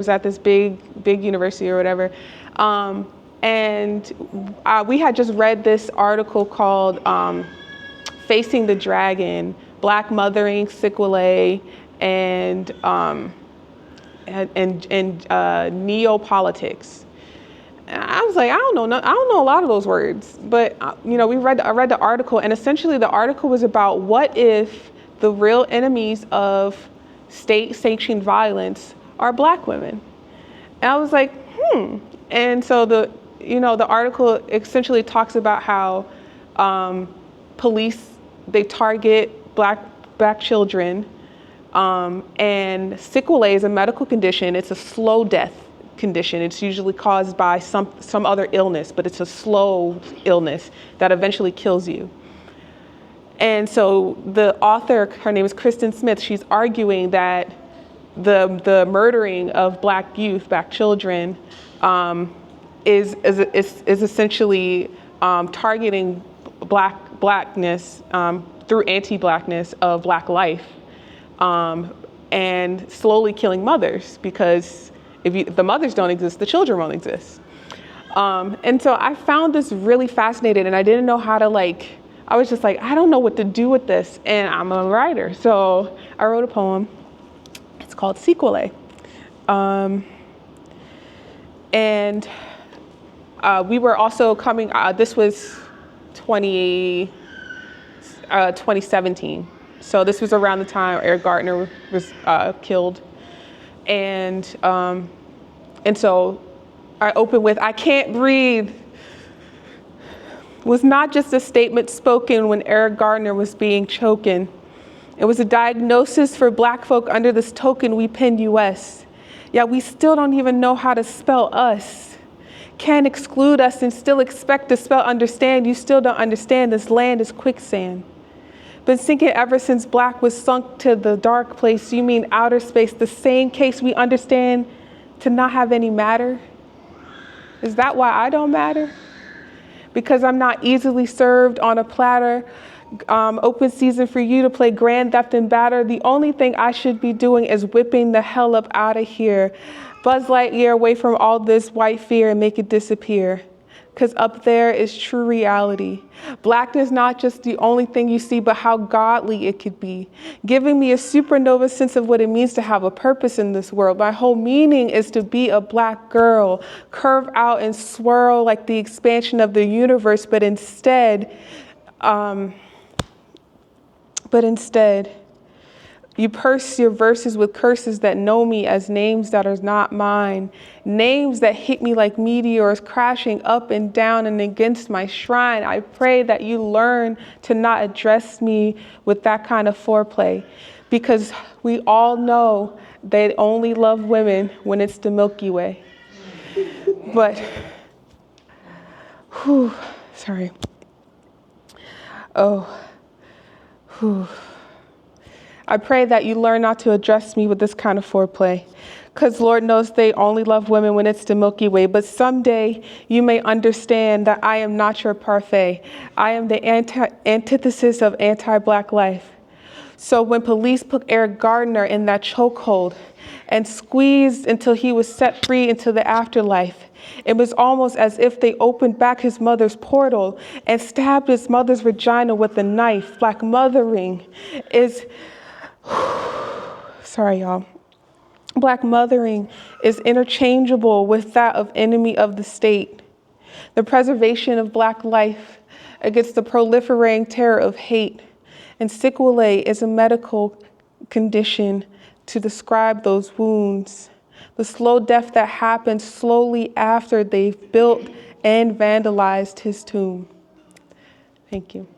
was at this big university or whatever. And we had just read this article called Facing the Dragon, Black Mothering, Sequelae, and Neopolitics. And I was like, I don't know a lot of those words, but I read the article, and essentially the article was about what if the real enemies of state-sanctioned violence are Black women. And I was like, And so the article essentially talks about how police, they target black children, and sequelae is a medical condition. It's a slow death condition. It's usually caused by some other illness, but it's a slow illness that eventually kills you. And so the author, her name is Kristen Smith, she's arguing that the murdering of Black youth, Black children, is essentially targeting blackness through anti-Blackness of Black life, and slowly killing mothers, because if the mothers don't exist, the children won't exist. And so I found this really fascinating, and I didn't know how to I was just like, I don't know what to do with this, and I'm a writer. So I wrote a poem. It's called Sequelae. And we were also coming, this was 2017. So this was around the time Eric Gardner was killed. And so I opened with, I can't breathe, was not just a statement spoken when Eric Gardner was being choken. It was a diagnosis for Black folk under this token we pinned US. Yet we still don't even know how to spell us. Can't exclude us and still expect to spell understand. You still don't understand this land is quicksand. Been sinking ever since Black was sunk to the dark place. You mean outer space, the same case we understand to not have any matter? Is that why I don't matter? Because I'm not easily served on a platter, open season for you to play grand theft and batter. The only thing I should be doing is whipping the hell up out of here. Buzz Lightyear away from all this white fear and make it disappear. Because up there is true reality. Blackness not just the only thing you see, but how godly it could be. Giving me a supernova sense of what it means to have a purpose in this world. My whole meaning is to be a Black girl, curve out and swirl like the expansion of the universe, but instead, you purse your verses with curses that know me as names that are not mine. Names that hit me like meteors crashing up and down and against my shrine. I pray that you learn to not address me with that kind of foreplay. Because we all know they only love women when it's the Milky Way. But, sorry. I pray that you learn not to address me with this kind of foreplay, because Lord knows they only love women when it's the Milky Way. But someday you may understand that I am not your parfait. I am the antithesis of anti-Black life. So when police put Eric Gardner in that chokehold and squeezed until he was set free into the afterlife, it was almost as if they opened back his mother's portal and stabbed his mother's vagina with a knife. Black mothering is... Sorry, y'all. Black mothering is interchangeable with that of enemy of the state. The preservation of Black life against the proliferating terror of hate. And sequelae is a medical condition to describe those wounds. The slow death that happens slowly after they've built and vandalized his tomb. Thank you.